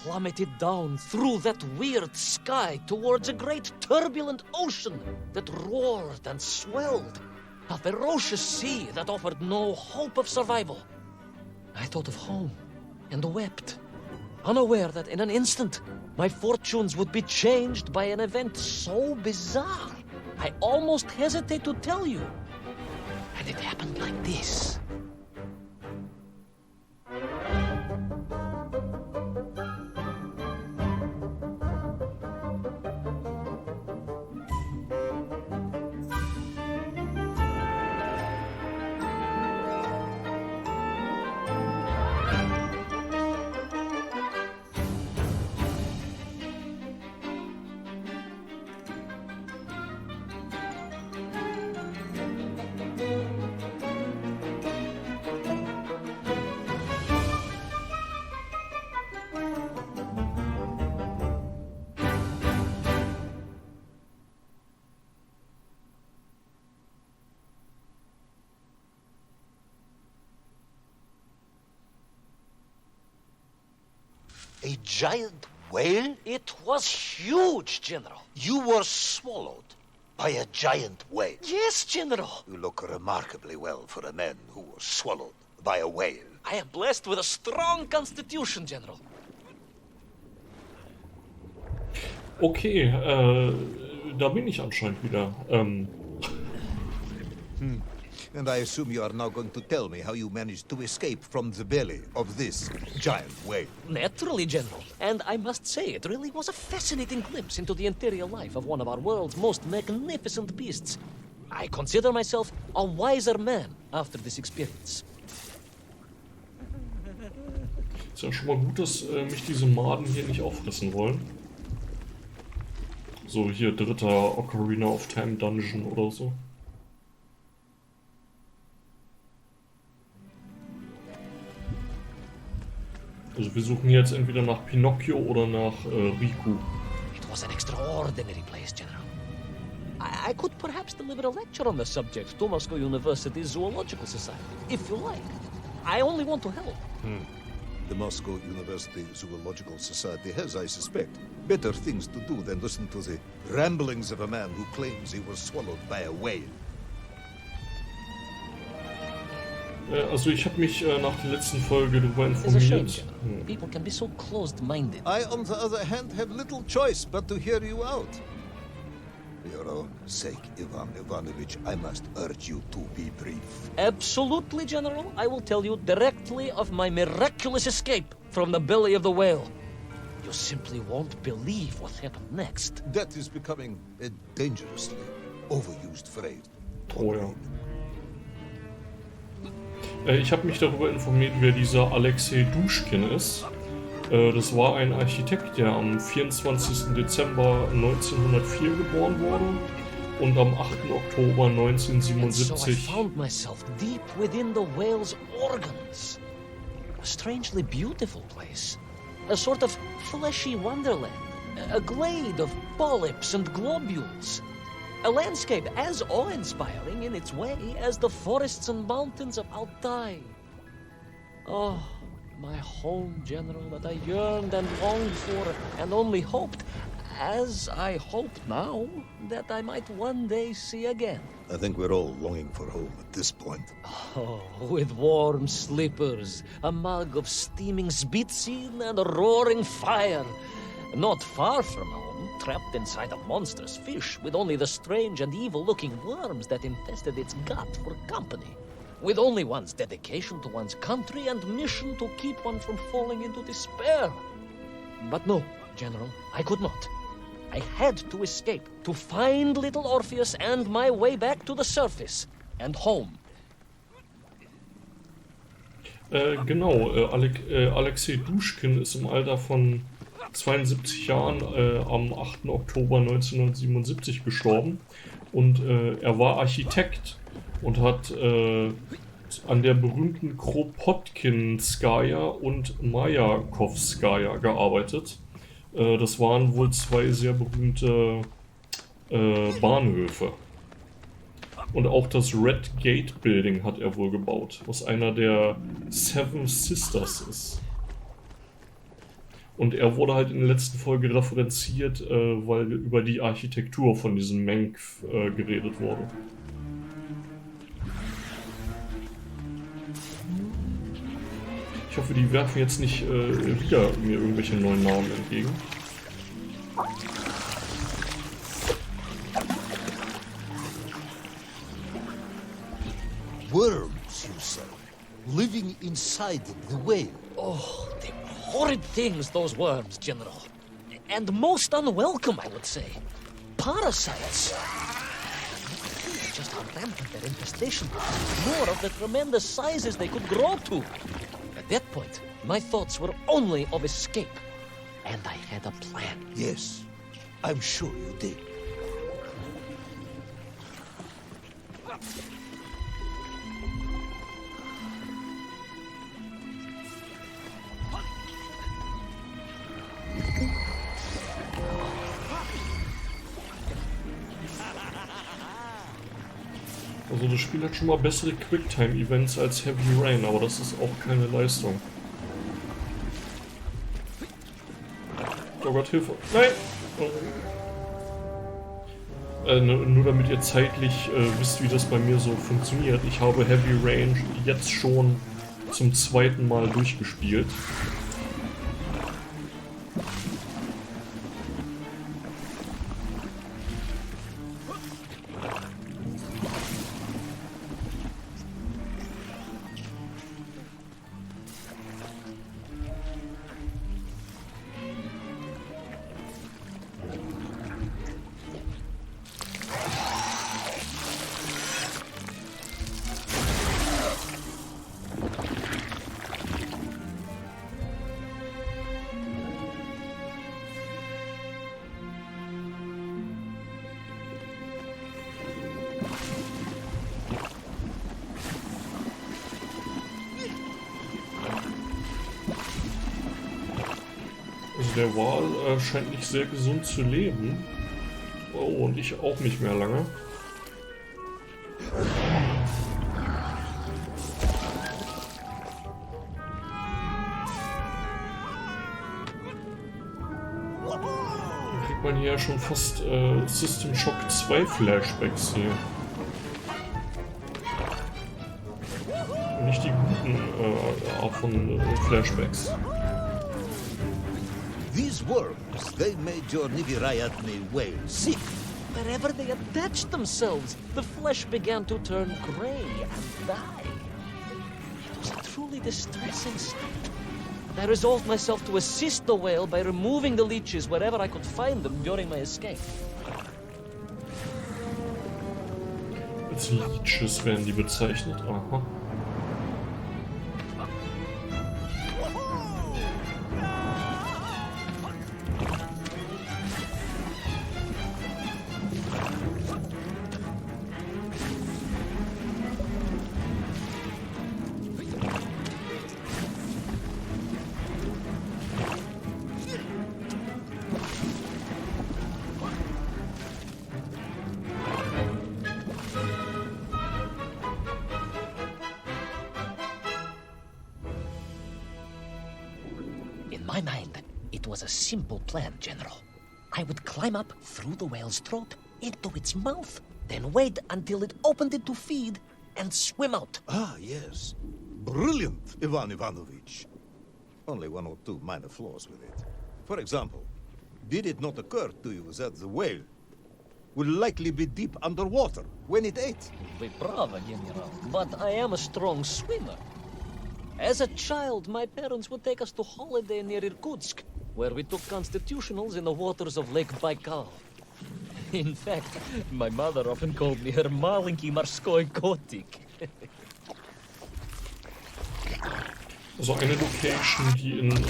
plummeted down through that weird sky towards a great turbulent ocean that roared and swelled, a ferocious sea that offered no hope of survival. I thought of home and wept, unaware that in an instant my fortunes would be changed by an event so bizarre I almost hesitate to tell you. And it happened like this. A giant whale? It was huge, General. You were swallowed by a giant whale. Yes, General. You look remarkably well for a man who was swallowed by a whale. I am blessed with a strong constitution, General. Okay, da bin ich anscheinend wieder. And I assume you are now going to tell me how you managed to escape from the belly of this giant whale. Naturally, General. And I must say, it really was a fascinating glimpse into the interior life of one of our world's most magnificent beasts. I consider myself a wiser man after this experience. Ist ja schon mal gut, dass mich diese Maden hier nicht auffressen wollen. So, hier dritter Ocarina of Time Dungeon oder so. Also wir suchen jetzt entweder nach Pinocchio oder nach Riku. It was an extraordinary place, General. I could perhaps deliver a lecture on the subject to Moscow University's Zoological Society, if you like. I only want to help. The Moscow University Zoological Society has, I suspect, better things to do than listen to the ramblings of a man who claims he was swallowed by a whale. Also ich habe mich nach der letzten Folge darüber It's a shame, informiert. General. People can be so closed-minded. I, on the other hand, have little choice but to hear you out. For your own sake, Ivan Ivanovich, I must urge you to be brief. Absolutely, General. I will tell you directly of my miraculous escape from the belly of the whale. You simply won't believe what happened next. That is becoming a dangerously overused phrase. Oh ja. Ich habe mich darüber informiert, wer dieser Alexei Duschkin ist. Das war ein Architekt, der am 24. Dezember 1904 geboren wurde und am 8. Oktober And so I 1977. found myself deep within the whale's organs. A strangely beautiful place. A sort of fleshy wonderland. A glade of polyps and globules. A landscape as awe-inspiring in its way as the forests and mountains of Altai. Oh, my home, General, that I yearned and longed for and only hoped, as I hope now, that I might one day see again. I think we're all longing for home at this point. Oh, with warm slippers, a mug of steaming Spitzin and a roaring fire. Not far from home, trapped inside a monstrous fish with only the strange and evil-looking worms that infested its gut for company. With only one's dedication to one's country and mission to keep one from falling into despair. But no, General, I could not. I had to escape, to find little Orpheus and my way back to the surface and home. Genau, Alexei Duschkin ist im Alter von 72 Jahren am 8. Oktober 1977 gestorben und er war Architekt und hat an der berühmten Kropotkinskaya und Majakovskaya gearbeitet. Das waren wohl zwei sehr berühmte Bahnhöfe. Und auch das Red Gate Building hat er wohl gebaut, was einer der Seven Sisters ist. Und er wurde halt in der letzten Folge referenziert, weil über die Architektur von diesem Menk geredet wurde. Ich hoffe, die werfen jetzt nicht wieder mir irgendwelche neuen Namen entgegen. Worms, you say, living inside the whale. Oh, the horrid things, those worms, General. And most unwelcome, I would say. Parasites. Just how rampant their infestation, more of the tremendous sizes they could grow to. At that point, my thoughts were only of escape. And I had a plan. Yes, I'm sure you did. Also das Spiel hat schon mal bessere Quicktime-Events als Heavy Rain, aber das ist auch keine Leistung. Oh Gott, Hilfe! Nein! Nur damit ihr zeitlich wisst, wie das bei mir so funktioniert. Ich habe Heavy Rain jetzt schon zum zweiten Mal durchgespielt. Also der Wal scheint nicht sehr gesund zu leben. Oh, und ich auch nicht mehr lange. Dann kriegt man hier schon fast System Shock 2 Flashbacks hier. Und nicht die guten Art von Flashbacks. These worms, they made your Nivirayatni whale sick. Wherever they attached themselves, the flesh began to turn gray and die. It was a truly distressing state. I resolved myself to assist the whale by removing the leeches wherever I could find them during my escape. Als Leeches werden die bezeichnet. Aha. In my mind, it was a simple plan, General. I would climb up through the whale's throat into its mouth, then wait until it opened it to feed and swim out. Ah, yes. Brilliant, Ivan Ivanovich. Only one or two minor flaws with it. For example, did it not occur to you that the whale would likely be deep underwater when it ate? Вы правы, General, but I am a strong swimmer. As a child, my parents would take us to holiday near Irkutsk, where we took constitutionals in the waters of Lake Baikal. In fact, my mother often called me her маленький морской котик. Also eine Location, die in...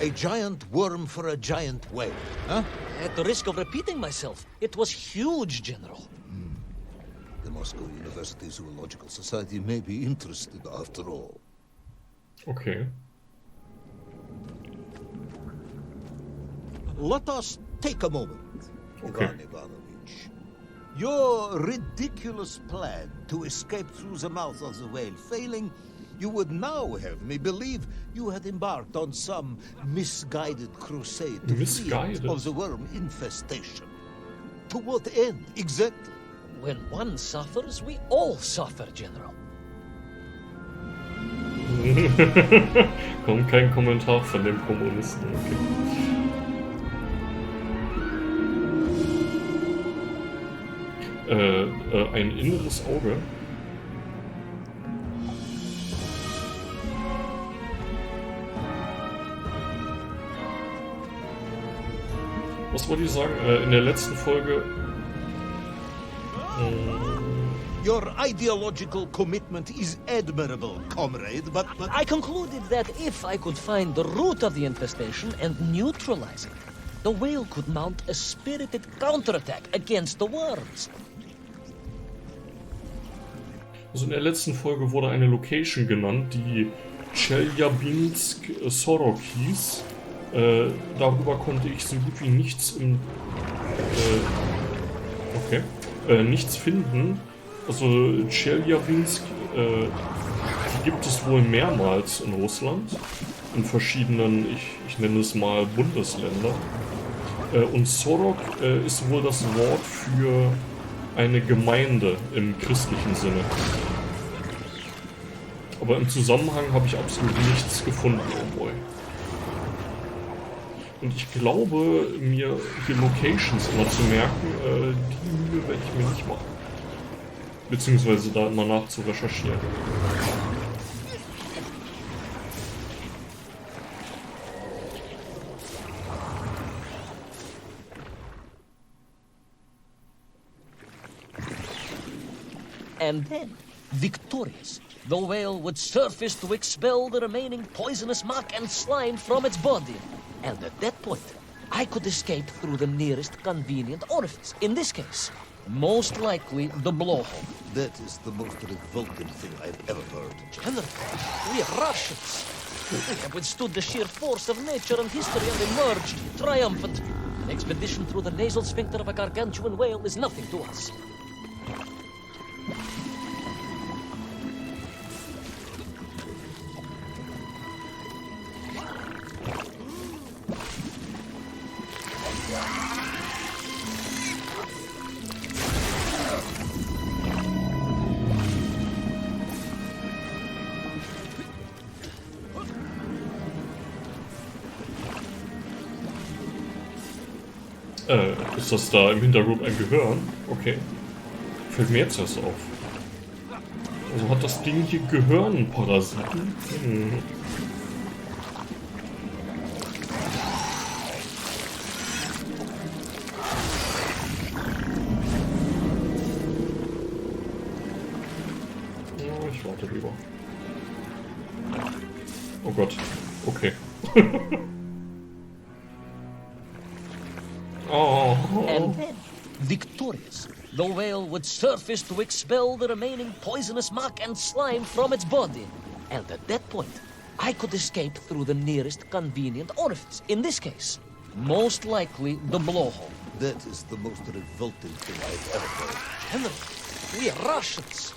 A giant worm for a giant whale, huh? At the risk of repeating myself, it was huge, General. The Moscow University Zoological Society may be interested after all. Okay. Let us take a moment, Okay. Ivan Ivanovich. Your ridiculous plan to escape through the mouth of the whale failing, you would now have me believe you had embarked on some misguided crusade to free Misguided? it of the worm infestation. To what end, exactly? When one suffers, we all suffer, General. Kommt kein Kommentar von dem Kommunisten. Okay. Ein inneres Auge. Was wollte ich sagen? In der letzten Folge. Your ideological commitment is admirable, comrade, but... I concluded that if I could find the root of the infestation and neutralize it, the whale could mount a spirited counterattack against the worms. Also in der letzten Folge wurde eine Location genannt, die Chelyabinsk-Sorok hieß. Darüber konnte ich so gut wie nichts nichts finden. Also Chelyabinsk gibt es wohl mehrmals in Russland, in verschiedenen, ich nenne es mal Bundesländer. Und Sorok ist wohl das Wort für eine Gemeinde im christlichen Sinne. Aber im Zusammenhang habe ich absolut nichts gefunden, oh boy. Und ich glaube, mir hier Locations immer zu merken, die Mühe werde ich mir nicht machen. Beziehungsweise da immer nach zu recherchieren. And then, victorious, the whale would surface to expel the remaining poisonous muck and slime from its body. And at that point, I could escape through the nearest convenient orifice. In this case, most likely the blowhole. That is the most revolting thing I've ever heard. General, we are Russians. We have withstood the sheer force of nature and history and emerged triumphant. An expedition through the nasal sphincter of a gargantuan whale is nothing to us. Ist das da im Hintergrund ein Gehirn? Okay. Fällt mir jetzt erst auf. Also hat das Ding hier Gehirnparasiten? Ja, ich warte lieber. Oh Gott. Okay. And then, victorious, the whale would surface to expel the remaining poisonous muck and slime from its body. And at that point, I could escape through the nearest convenient orifice. In this case, most likely the blowhole. That is the most revolting thing I've ever heard. General, we are Russians.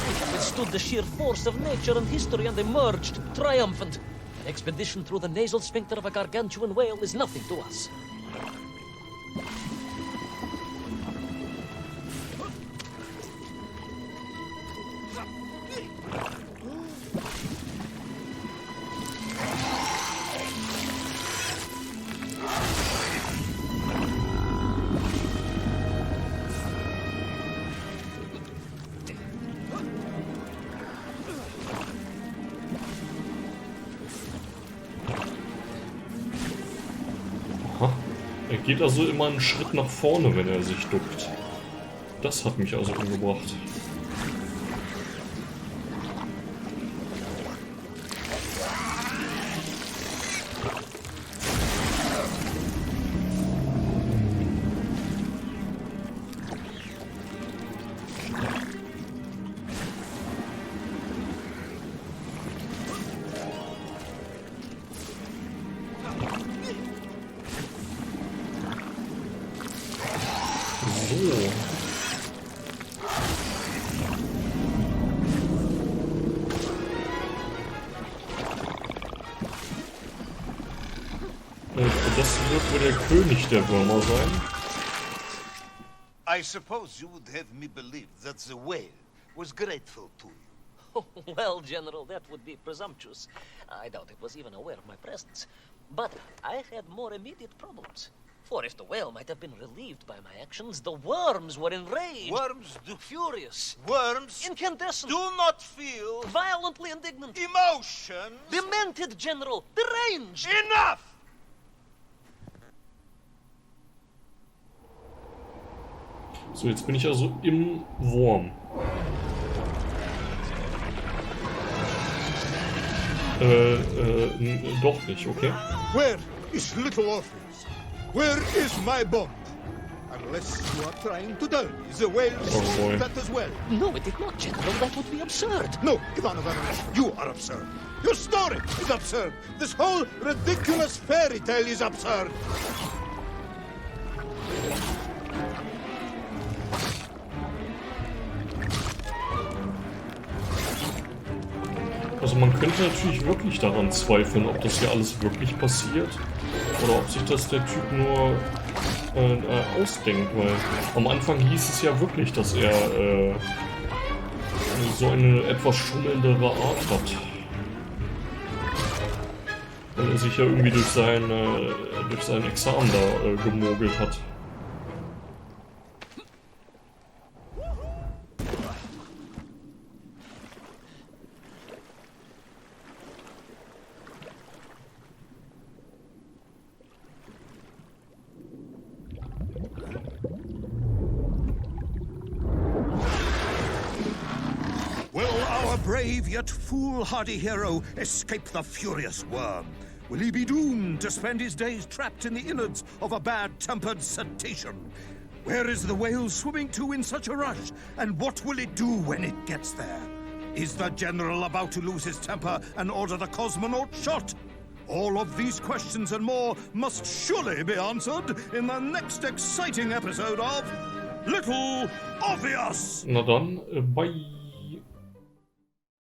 We have withstood the sheer force of nature and history and emerged triumphant. An expedition through the nasal sphincter of a gargantuan whale is nothing to us. Er geht also immer einen Schritt nach vorne, wenn er sich duckt. Das hat mich also umgebracht. das wird wohl der König der Würmer sein. I suppose you would have me believe that the whale was grateful to you. Oh, well, General, that would be presumptuous. I doubt it was even aware of my presence. But I had more immediate problems. For if the whale might have been relieved by my actions, the worms were enraged. Worms do... Furious. Worms Incandescent. do not feel... Violently indignant. emotions. Demented, General. Deranged. Enough! So, jetzt bin ich also im Wurm. Doch nicht, okay. Where is little Orpheus? Where is my bomb? Unless you are trying to tell me the whale Oh, boy. that as well. No, it did not, General. That would be absurd. No, Ivan Ivanovich, you are absurd. Your story is absurd. This whole ridiculous fairy tale is absurd. Also man könnte natürlich wirklich daran zweifeln, ob das hier alles wirklich passiert oder ob sich das der Typ nur ausdenkt, weil am Anfang hieß es ja wirklich, dass er so eine etwas schummelndere Art hat. Weil er sich ja irgendwie durch sein Examen da gemogelt hat. Brave yet foolhardy hero escape the furious worm? Will he be doomed to spend his days trapped in the innards of a bad-tempered cetacean? Where is the whale swimming to in such a rush? And what will it do when it gets there? Is the general about to lose his temper and order the cosmonaut shot? All of these questions and more must surely be answered in the next exciting episode of Little Orpheus! Na dann, bye!